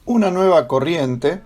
Una nueva corriente,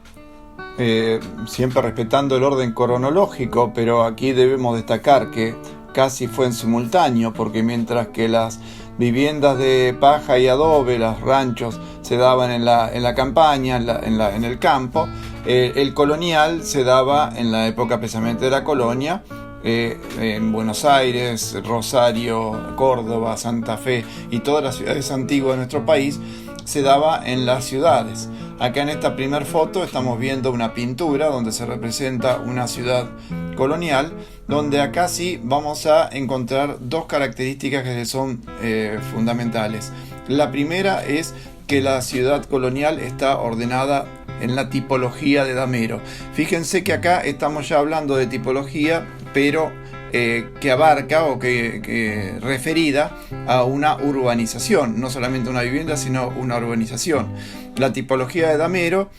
siempre respetando el orden cronológico, pero aquí debemos destacar que casi fue en simultáneo, porque mientras que las viviendas de paja y adobe, los ranchos, se daban en la campaña, en el campo, el colonial se daba en la época precisamente de la colonia, en Buenos Aires, Rosario, Córdoba, Santa Fe y todas las ciudades antiguas de nuestro país, se daba en las ciudades. Acá en esta primera foto estamos viendo una pintura donde se representa una ciudad colonial, donde acá sí vamos a encontrar dos características que son fundamentales. La primera es que la ciudad colonial está ordenada en la tipología de damero. Fíjense que acá estamos ya hablando de tipología, pero que abarca o que referida a una urbanización, no solamente una vivienda, sino una urbanización. La tipología de damero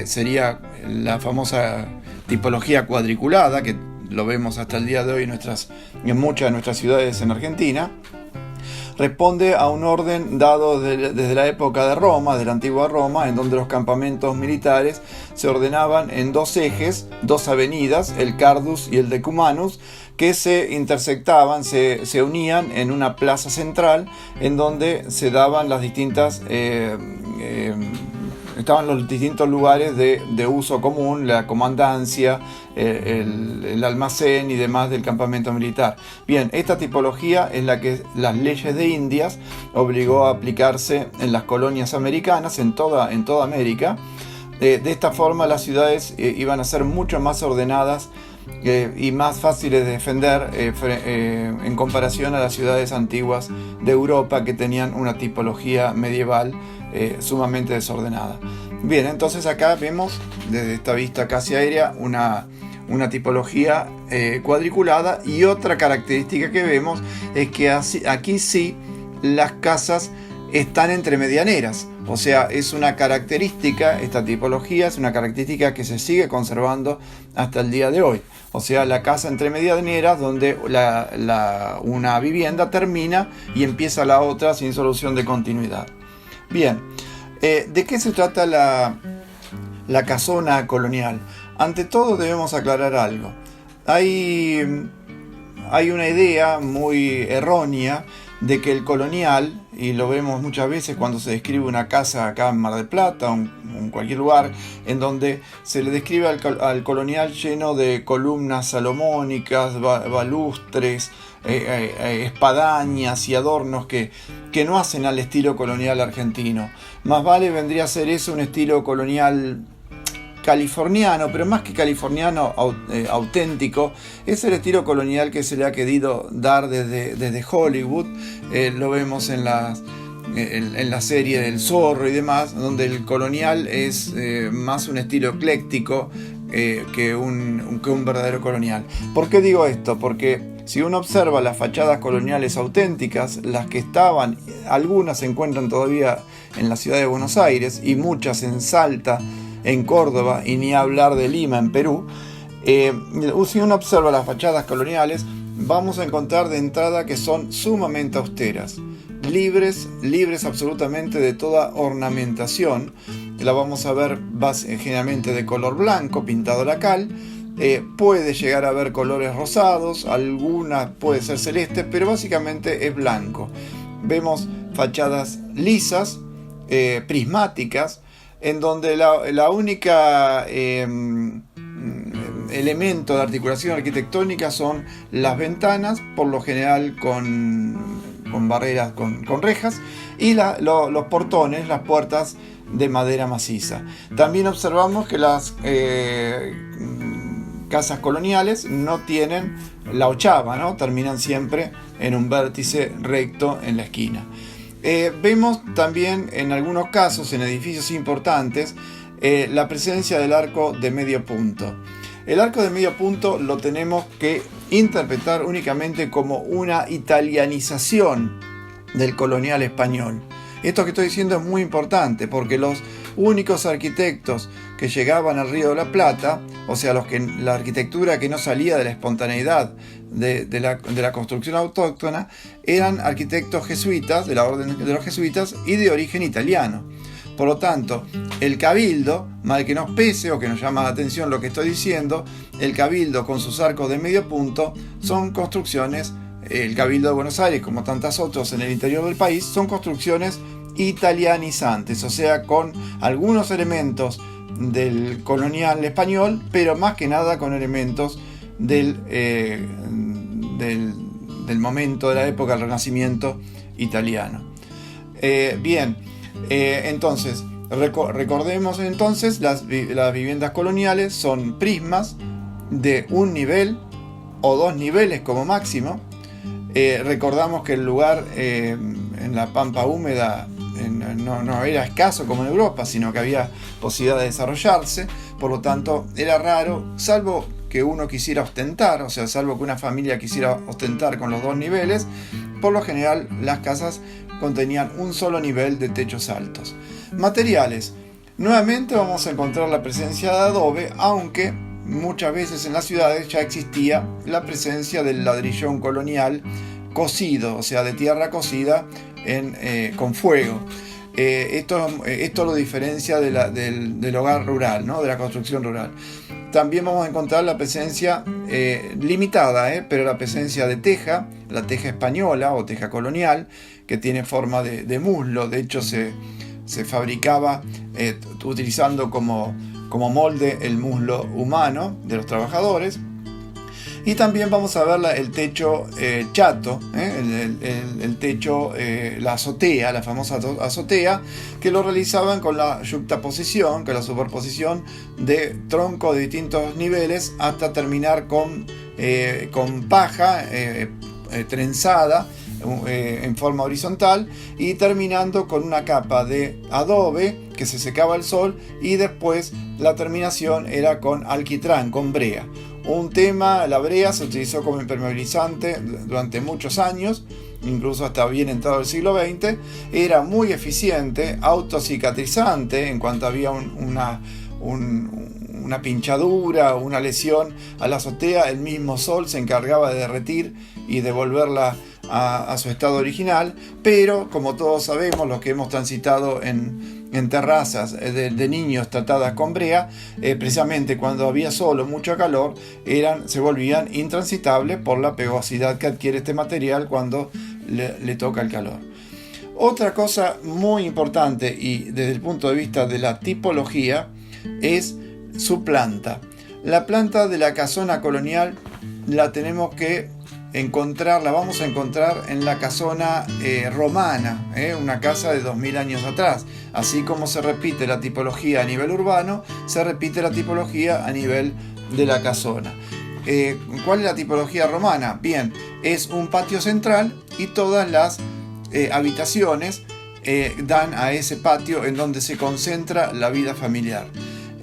sería la famosa tipología cuadriculada, que lo vemos hasta el día de hoy en muchas de nuestras ciudades en Argentina. Responde a un orden dado desde la época de Roma, de la antigua Roma, en donde los campamentos militares se ordenaban en dos ejes, dos avenidas, el Cardus y el Decumanus, que se intersectaban, se unían en una plaza central, en donde se daban las distintas estaban los distintos lugares de uso común, la comandancia, el almacén y demás del campamento militar. Bien, esta tipología es la que las leyes de Indias obligó a aplicarse en las colonias americanas, en toda América. De esta forma las ciudades iban a ser mucho más ordenadas y más fáciles de defender en comparación a las ciudades antiguas de Europa, que tenían una tipología medieval sumamente desordenada. Bien, entonces acá vemos desde esta vista casi aérea una tipología cuadriculada, y otra característica que vemos es que aquí sí las casas están entre medianeras. O sea, es una característica, esta tipología es una característica que se sigue conservando hasta el día de hoy. O sea, la casa entre medianeras, donde una vivienda termina y empieza la otra sin solución de continuidad. Bien, ¿de qué se trata la casona colonial? Ante todo debemos aclarar algo. Hay una idea muy errónea de que el colonial, y lo vemos muchas veces cuando se describe una casa acá en Mar del Plata o en cualquier lugar, en donde se le describe al colonial lleno de columnas salomónicas, balustres, espadañas y adornos que no hacen al estilo colonial argentino. Más vale vendría a ser eso un estilo colonial californiano, pero más que californiano, auténtico. Es el estilo colonial que se le ha querido dar desde Hollywood. Lo vemos en la serie del Zorro y demás, donde el colonial es más un estilo ecléctico que un verdadero colonial. ¿Por qué digo esto? Porque si uno observa las fachadas coloniales auténticas, las que estaban, algunas se encuentran todavía en la ciudad de Buenos Aires y muchas en Salta, en Córdoba, y ni hablar de Lima, en Perú. Si uno observa las fachadas coloniales, vamos a encontrar de entrada que son sumamente austeras, libres absolutamente de toda ornamentación. La vamos a ver generalmente de color blanco, pintado a la cal. Puede llegar a haber colores rosados, algunas puede ser celeste, pero básicamente es blanco. Vemos fachadas lisas, prismáticas, en donde la única elemento de articulación arquitectónica son las ventanas, por lo general con barreras, con rejas, y los portones, las puertas de madera maciza. También observamos que las casas coloniales no tienen la ochava, ¿no? Terminan siempre en un vértice recto en la esquina. Vemos también en algunos casos, en edificios importantes, la presencia del arco de medio punto. El arco de medio punto lo tenemos que interpretar únicamente como una italianización del colonial español. Esto que estoy diciendo es muy importante, porque los únicos arquitectos que llegaban al Río de la Plata, o sea, la arquitectura que no salía de la espontaneidad de la construcción autóctona, eran arquitectos jesuitas, de la orden de los jesuitas, y de origen italiano. Por lo tanto, el cabildo, mal que nos pese o que nos llama la atención lo que estoy diciendo, el cabildo con sus arcos de medio punto son construcciones, el cabildo de Buenos Aires, como tantas otras en el interior del país, son construcciones italianizantes, o sea, con algunos elementos del colonial español, pero más que nada con elementos del momento de la época del Renacimiento italiano. Entonces, recordemos entonces, las viviendas coloniales son prismas de un nivel o 2 niveles como máximo. Recordamos que el lugar en la pampa húmeda no era escaso como en Europa, sino que había posibilidad de desarrollarse. Por lo tanto, era raro, salvo que uno quisiera ostentar, o sea, salvo que una familia quisiera ostentar con los 2 niveles, por lo general las casas contenían un solo nivel de techos altos. Materiales. Nuevamente vamos a encontrar la presencia de adobe, aunque muchas veces en las ciudades ya existía la presencia del ladrillón colonial cocido, o sea, de tierra cocida con fuego. Esto lo diferencia del hogar rural, ¿no? De la construcción rural. También vamos a encontrar la presencia limitada, pero la presencia de teja, la teja española o teja colonial, que tiene forma de muslo. De hecho, se fabricaba utilizando como molde el muslo humano de los trabajadores. Y también vamos a ver el techo chato, el techo, la azotea, la famosa azotea, que lo realizaban con la yuxtaposición, con la superposición de troncos de distintos niveles hasta terminar con paja trenzada en forma horizontal y terminando con una capa de adobe que se secaba al sol, y después la terminación era con alquitrán, con brea. Un tema, la brea se utilizó como impermeabilizante durante muchos años, incluso hasta bien entrado el siglo XX. Era muy eficiente, autocicatrizante en cuanto había una pinchadura o una lesión a la azotea. El mismo sol se encargaba de derretir y devolverla a su estado original, pero como todos sabemos, los que hemos transitado en terrazas de niños tratadas con brea, precisamente cuando había sol o mucho calor, se volvían intransitables por la pegosidad que adquiere este material cuando le toca el calor. Otra cosa muy importante, y desde el punto de vista de la tipología, es su planta. La planta de la casona colonial la tenemos que la vamos a encontrar en la casona romana, una casa de 2000 años atrás. Así como se repite la tipología a nivel urbano, se repite la tipología a nivel de la casona. ¿Cuál es la tipología romana? Bien, es un patio central y todas las habitaciones dan a ese patio en donde se concentra la vida familiar.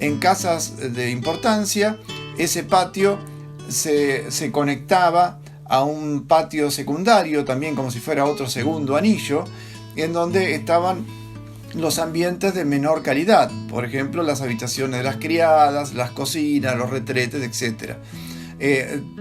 En casas de importancia, ese patio se conectaba a un patio secundario, también como si fuera otro segundo anillo, en donde estaban los ambientes de menor calidad, por ejemplo las habitaciones de las criadas, las cocinas, los retretes, etc.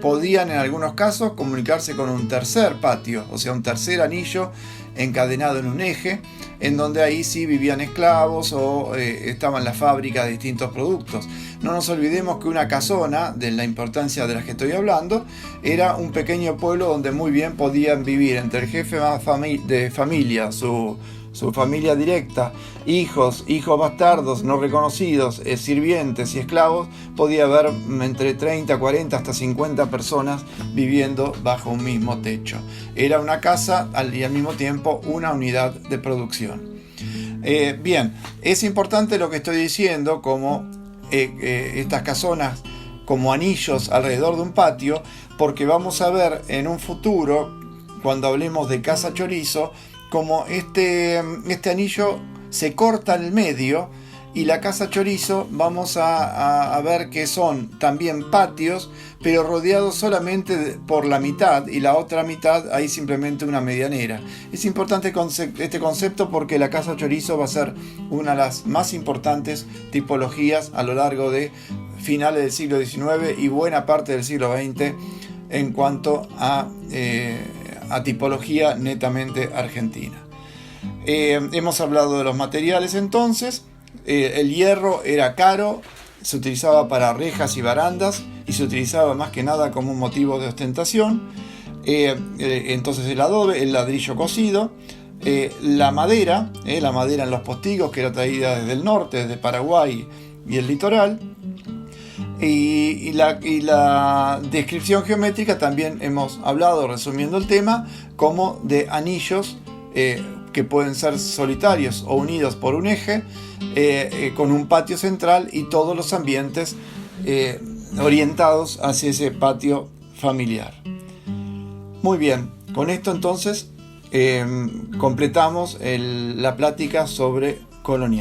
Podían en algunos casos comunicarse con un tercer patio, o sea un tercer anillo encadenado en un eje, en donde ahí sí vivían esclavos o estaban las fábricas de distintos productos. No nos olvidemos que una casona, de la importancia de la que estoy hablando, era un pequeño pueblo donde muy bien podían vivir entre el jefe de familia, su familia directa, hijos bastardos no reconocidos, sirvientes y esclavos. Podía haber entre 30, 40 hasta 50 personas viviendo bajo un mismo techo. Era una casa y al mismo tiempo una unidad de producción. Bien, es importante lo que estoy diciendo, como estas casonas como anillos alrededor de un patio, porque vamos a ver en un futuro, cuando hablemos de casa chorizo, como este anillo se corta en el medio, y la casa chorizo vamos a ver que son también patios, pero rodeados solamente por la mitad, y la otra mitad hay simplemente una medianera. Es importante este concepto porque la casa chorizo va a ser una de las más importantes tipologías a lo largo de finales del siglo XIX y buena parte del siglo XX en cuanto a tipología netamente argentina. Hemos hablado de los materiales entonces. El hierro era caro, se utilizaba para rejas y barandas y se utilizaba más que nada como un motivo de ostentación. Entonces el adobe, el ladrillo cocido, la madera en los postigos, que era traída desde el norte, desde Paraguay y el litoral. Y la descripción geométrica también hemos hablado, resumiendo el tema, como de anillos que pueden ser solitarios o unidos por un eje, con un patio central y todos los ambientes orientados hacia ese patio familiar. Muy bien, con esto entonces completamos la plática sobre colonial.